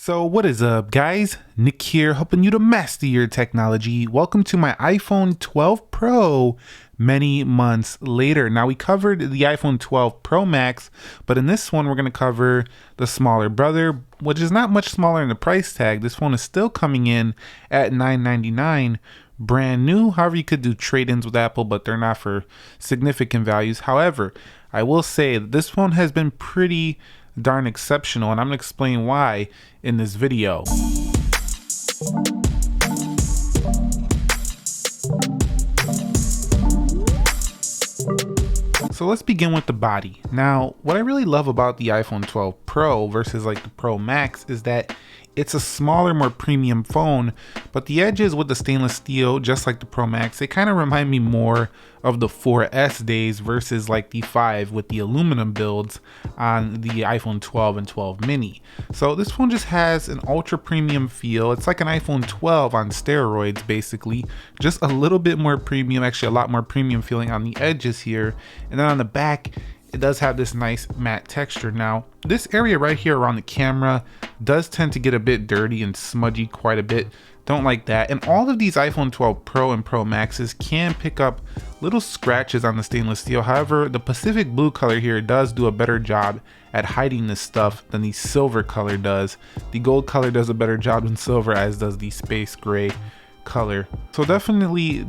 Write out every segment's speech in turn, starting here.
So what is up, guys? Nick here, helping you to master your technology. Welcome to my iPhone 12 Pro many months later. Now, we covered the iPhone 12 Pro Max, but in this one we're going to cover the smaller brother, which is not much smaller in the price tag. This phone is still coming in at $999 brand new. However, you could do trade-ins with Apple, but they're not for significant values. However, I will say that this phone has been pretty darn exceptional, and I'm gonna explain why in this video. So let's begin with the body. Now, what I really love about the iPhone 12 Pro versus like the Pro Max is that it's a smaller, more premium phone, but the edges with the stainless steel, just like the Pro Max, they kind of remind me more of the 4S days versus like the 5 with the aluminum builds on the iPhone 12 and 12 mini. So this phone just has an ultra premium feel. It's like an iPhone 12 on steroids, basically, just a little bit more premium, actually a lot more premium feeling on the edges here. And then on the back, it does have this nice matte texture. Now, this area right here around the camera does tend to get a bit dirty and smudgy quite a bit. Don't like that. And all of these iPhone 12 Pro and Pro Maxes can pick up little scratches on the stainless steel. However, the Pacific blue color here does do a better job at hiding this stuff than the silver color does. The gold color does a better job than silver, as does the space gray color. So definitely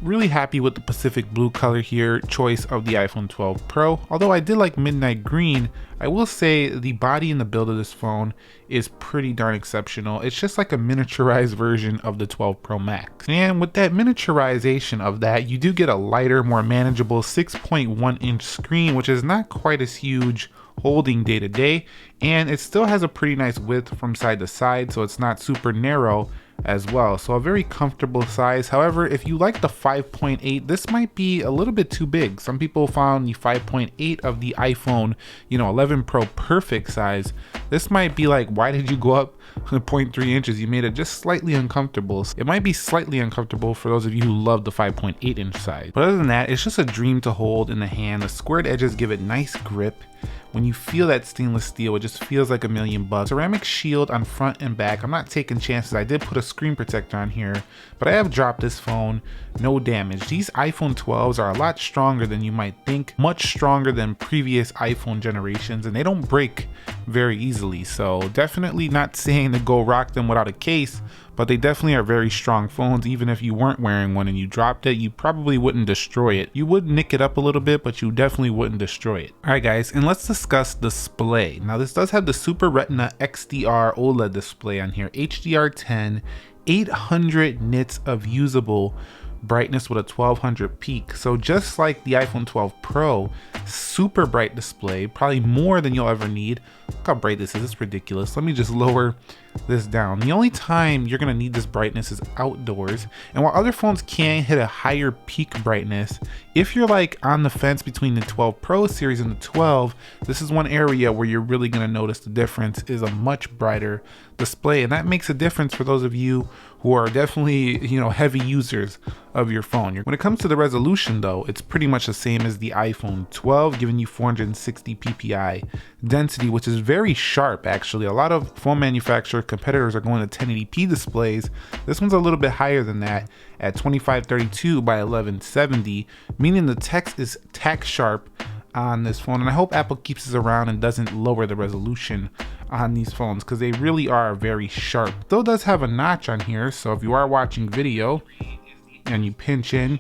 really happy with the Pacific blue color here, choice of the iPhone 12 Pro. Although I did like midnight green, I will say the body and the build of this phone is pretty darn exceptional. It's just like a miniaturized version of the 12 Pro Max. And with that miniaturization of that, you do get a lighter, more manageable 6.1 inch screen, which is not quite as huge holding day to day. And it still has a pretty nice width from side to side, so it's not super narrow as well. So a very comfortable size. However, if you like the 5.8, this might be a little bit too big. Some people found the 5.8 of the iPhone, 11 Pro perfect size. This might be like, why did you go up 0.3 inches? You made it just slightly uncomfortable. It might be slightly uncomfortable for those of you who love the 5.8 inch size. But other than that, it's just a dream to hold in the hand. The squared edges give it nice grip. When you feel that stainless steel, it just feels like $1,000,000. Ceramic shield on front and back. I'm not taking chances. I did put a screen protector on here, but I have dropped this phone, no damage. These iPhone 12s are a lot stronger than you might think, much stronger than previous iPhone generations, and they don't break very easily. So definitely not saying to go rock them without a case, but they definitely are very strong phones. Even if you weren't wearing one and you dropped it, you probably wouldn't destroy it. You would nick it up a little bit, but you definitely wouldn't destroy it. All right, guys, and let's discuss display. Now, this does have the Super Retina XDR OLED display on here, HDR10, 800 nits of usable brightness with a 1200 peak. So just like the iPhone 12 Pro, super bright display, probably more than you'll ever need. Look how bright this is. It's ridiculous. Let me just lower this down. The only time you're gonna need this brightness is outdoors. And while other phones can hit a higher peak brightness, if you're like on the fence between the 12 Pro series and the 12, this is one area where you're really gonna notice the difference is a much brighter display. And that makes a difference for those of you who are definitely, heavy users of your phone. When it comes to the resolution though, it's pretty much the same as the iPhone 12, giving you 460 ppi density, which is very sharp actually. A lot of phone manufacturer competitors are going to 1080p displays. This one's a little bit higher than that at 2532 by 1170, meaning the text is tack sharp on this phone. And I hope Apple keeps this around and doesn't lower the resolution on these phones, because they really are very sharp. Though it does have a notch on here, so if you are watching video and you pinch in,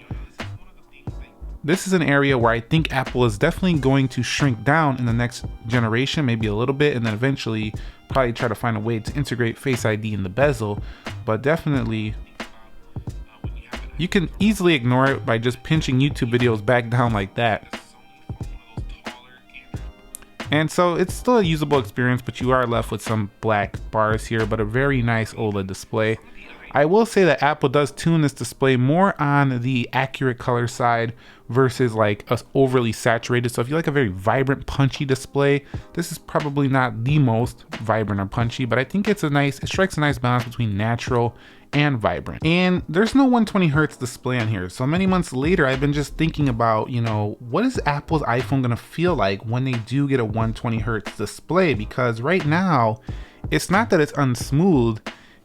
this is an area where I think Apple is definitely going to shrink down in the next generation, maybe a little bit, and then eventually probably try to find a way to integrate Face ID in the bezel. But definitely you can easily ignore it by just pinching YouTube videos back down like that. And so it's still a usable experience, but you are left with some black bars here, but a very nice OLED display. I will say that Apple does tune this display more on the accurate color side versus like a overly saturated. So if you like a very vibrant, punchy display, this is probably not the most vibrant or punchy, but I think it strikes a nice balance between natural and vibrant. And there's no 120 hertz display on here. So many months later, I've been just thinking about, what is Apple's iPhone gonna feel like when they do get a 120 hertz display? Because right now, it's not that it's unsmooth,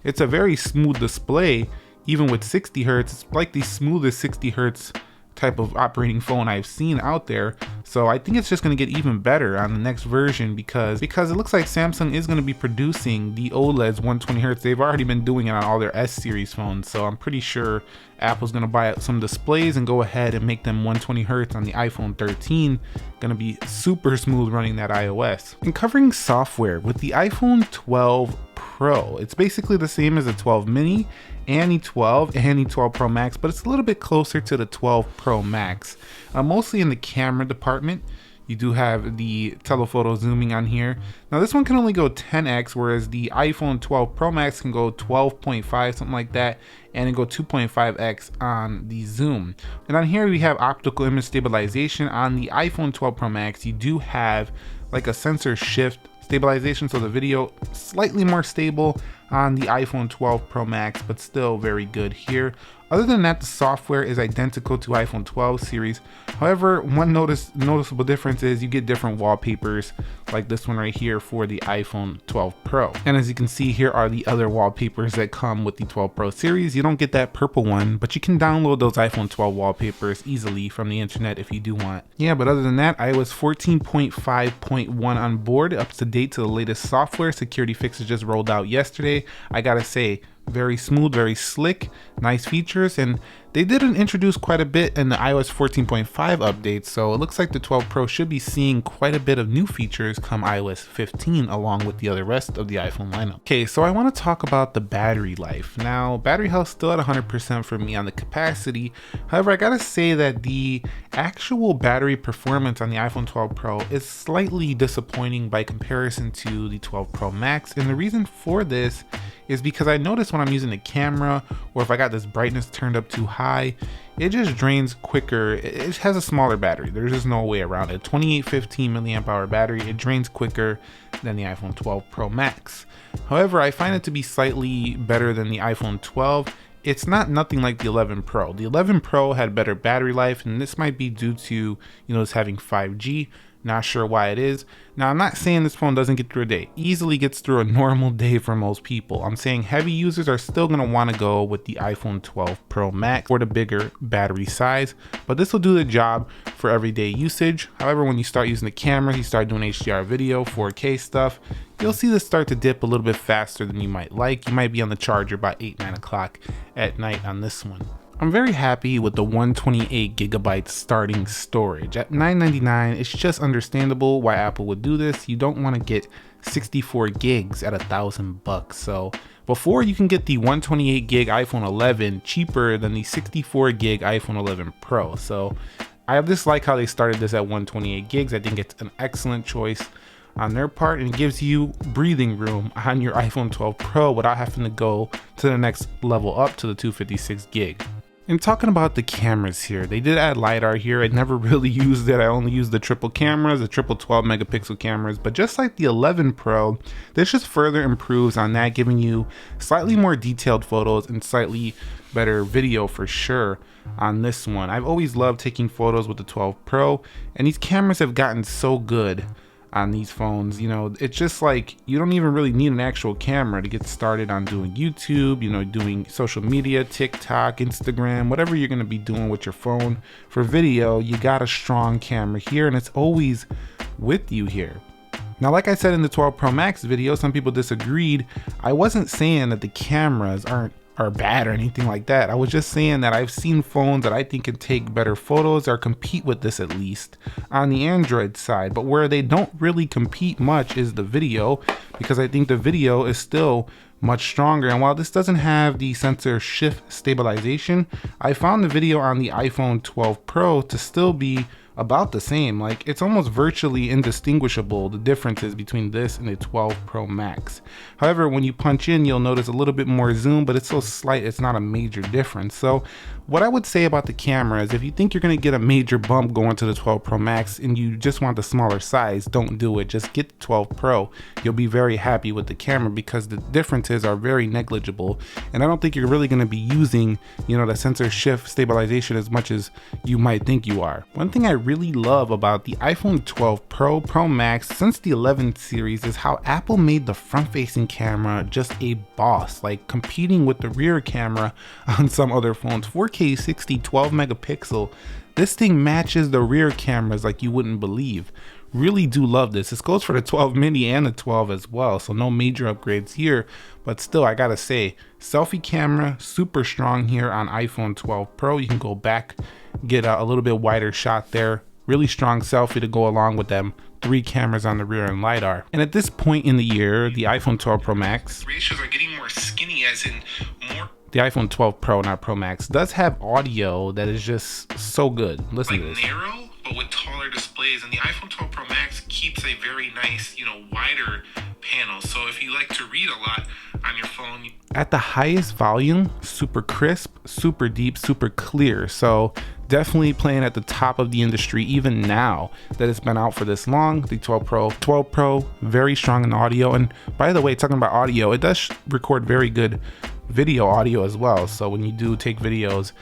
it's a very smooth display. Even with 60 hertz, it's like the smoothest 60 hertz type of operating phone I've seen out there. So I think it's just going to get even better on the next version because it looks like Samsung is going to be producing the OLEDs 120 hertz. They've already been doing it on all their S series phones, so I'm pretty sure Apple's going to buy out some displays and go ahead and make them 120 hertz on the iPhone 13. Going to be super smooth running that iOS. And covering software with the iPhone 12 Pro, it's basically the same as the 12 mini and the 12 and the 12 Pro Max, but it's a little bit closer to the 12 Pro Max. Mostly in the camera department. You do have the telephoto zooming on here. Now this one can only go 10x, whereas the iPhone 12 Pro Max can go 12.5, something like that, and it go 2.5x on the zoom. And on here we have optical image stabilization. On the iPhone 12 Pro Max, you do have like a sensor shift stabilization, so the video slightly more stable on the iPhone 12 Pro Max, but still very good here. Other than that, the software is identical to iPhone 12 series. However, one noticeable difference is you get different wallpapers like this one right here for the iPhone 12 Pro. And as you can see, here are the other wallpapers that come with the 12 Pro series. You don't get that purple one, but you can download those iPhone 12 wallpapers easily from the internet if you do want. Yeah, but other than that, iOS 14.5.1 on board, up to date to the latest software. Security fixes just rolled out yesterday. I gotta say, very smooth, very slick, nice features, and they didn't introduce quite a bit in the iOS 14.5 update, so it looks like the 12 Pro should be seeing quite a bit of new features come iOS 15 along with the other rest of the iPhone lineup. Okay, so I want to talk about the battery life. Now, battery health still at 100% for me on the capacity. However, I gotta say that the actual battery performance on the iPhone 12 Pro is slightly disappointing by comparison to the 12 Pro Max, and the reason for this is because I noticed when I'm using the camera, or if I got this brightness turned up too high, it just drains quicker. It has a smaller battery. There's just no way around it. 2815 milliamp hour battery, it drains quicker than the iPhone 12 Pro Max. However, I find it to be slightly better than the iPhone 12. It's not nothing like the 11 Pro. The 11 Pro had better battery life, and this might be due to, it's having 5G. Not sure why it is. Now, I'm not saying this phone doesn't get through a day. Easily gets through a normal day for most people. I'm saying heavy users are still going to want to go with the iPhone 12 Pro Max for the bigger battery size, but this will do the job for everyday usage. However, when you start using the camera, you start doing HDR video, 4K stuff, you'll see this start to dip a little bit faster than you might like. You might be on the charger by 8-9 o'clock at night on this one. I'm very happy with the 128 gigabyte starting storage. At $9.99, it's just understandable why Apple would do this. You don't want to get 64 gigs at $1,000. So before, you can get the 128 gig iPhone 11 cheaper than the 64 gig iPhone 11 Pro. So I just like how they started this at 128 gigs. I think it's an excellent choice on their part, and it gives you breathing room on your iPhone 12 Pro without having to go to the next level up to the 256 gig. And talking about the cameras here, they did add LiDAR here. I never really used it. I only used the triple cameras, the triple 12 megapixel cameras. But just like the 11 Pro, this just further improves on that, giving you slightly more detailed photos and slightly better video for sure on this one. I've always loved taking photos with the 12 Pro, and these cameras have gotten so good on these phones. It's just like you don't even really need an actual camera to get started on doing YouTube, doing social media, TikTok, Instagram, whatever you're going to be doing with your phone for video. You got a strong camera here, and it's always with you here. Now, like I said in the 12 Pro Max video, some people disagreed. I wasn't saying that the cameras are bad or anything like that. I was just saying that I've seen phones that I think can take better photos or compete with this, at least on the Android side. But where they don't really compete much is the video, because I think the video is still much stronger. And while this doesn't have the sensor shift stabilization, I found the video on the iPhone 12 Pro to still be about the same. Like, it's almost virtually indistinguishable, the differences between this and the 12 Pro Max. However, when you punch in, you'll notice a little bit more zoom, but it's so slight, it's not a major difference. So what I would say about the camera is, if you think you're going to get a major bump going to the 12 Pro Max and you just want the smaller size, don't do it. Just get the 12 Pro. You'll be very happy with the camera because the differences are very negligible, and I don't think you're really going to be using, the sensor shift stabilization as much as you might think you are. One thing I really love about the iPhone 12 Pro, Pro Max since the 11 series is how Apple made the front-facing camera just a boss, like competing with the rear camera on some other phones. 4K 60, 12 megapixel. This thing matches the rear cameras like you wouldn't believe. Really do love this. This goes for the 12 mini and the 12 as well, so no major upgrades here, but still I gotta say, selfie camera super strong here on iPhone 12 Pro. You can go back, get a little bit wider shot there. Really strong selfie to go along with them 3 cameras on the rear and LiDAR. And at this point in the year, the iPhone 12 Pro Max ratios are getting more skinny, as in more. The iPhone 12 Pro, not Pro Max, does have audio that is just so good. Listen to this. Narrow, but with taller displays, and the iPhone 12 Pro Max keeps a very nice, wider panel. So if you like to read a lot on your phone, at the highest volume, super crisp, super deep, super clear. So definitely playing at the top of the industry even now that it's been out for this long. The 12 Pro, very strong in audio. And by the way, talking about audio, it does record very good video audio as well. So when you do take videos,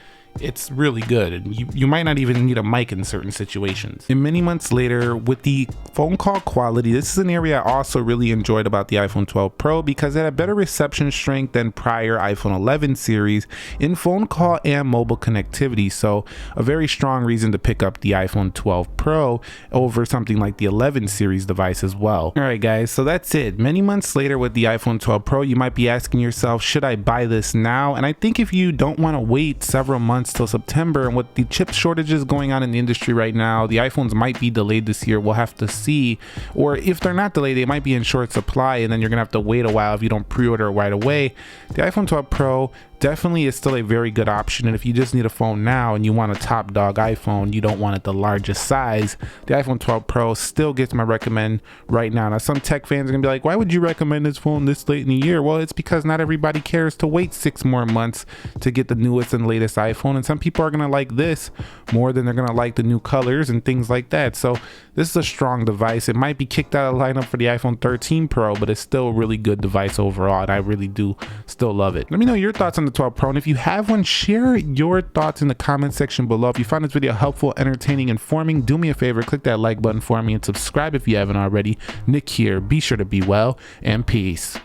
it's really good, and you might not even need a mic in certain situations. And many months later, with the phone call quality, this is an area I also really enjoyed about the iPhone 12 Pro because it had better reception strength than prior iPhone 11 series in phone call and mobile connectivity. So a very strong reason to pick up the iPhone 12 Pro over something like the 11 series device as well. All right, guys, so that's it. Many months later with the iPhone 12 Pro, you might be asking yourself, should I buy this now? And I think if you don't want to wait several months till September, and with the chip shortages going on in the industry right now, the iPhones might be delayed this year. We'll have to see, or if they're not delayed, they might be in short supply, and then you're gonna have to wait a while if you don't pre-order right away. The iPhone 12 Pro definitely is still a very good option, and if you just need a phone now and you want a top dog iPhone, you don't want it the largest size, the iPhone 12 Pro still gets my recommend right now. Now some tech fans are gonna be like, why would you recommend this phone this late in the year? Well, it's because not everybody cares to wait 6 more months to get the newest and latest iPhone, and some people are gonna like this more than they're gonna like the new colors and things like that. So this is a strong device. It might be kicked out of the lineup for the iPhone 13 Pro, but it's still a really good device overall, and I really do still love it. Let me know your thoughts on the 12 Pro, and if you have one, share your thoughts in the comment section below. If you found this video helpful, entertaining, informing, do me a favor, click that like button for me and subscribe if you haven't already. Nick here. Be sure to be well, and peace.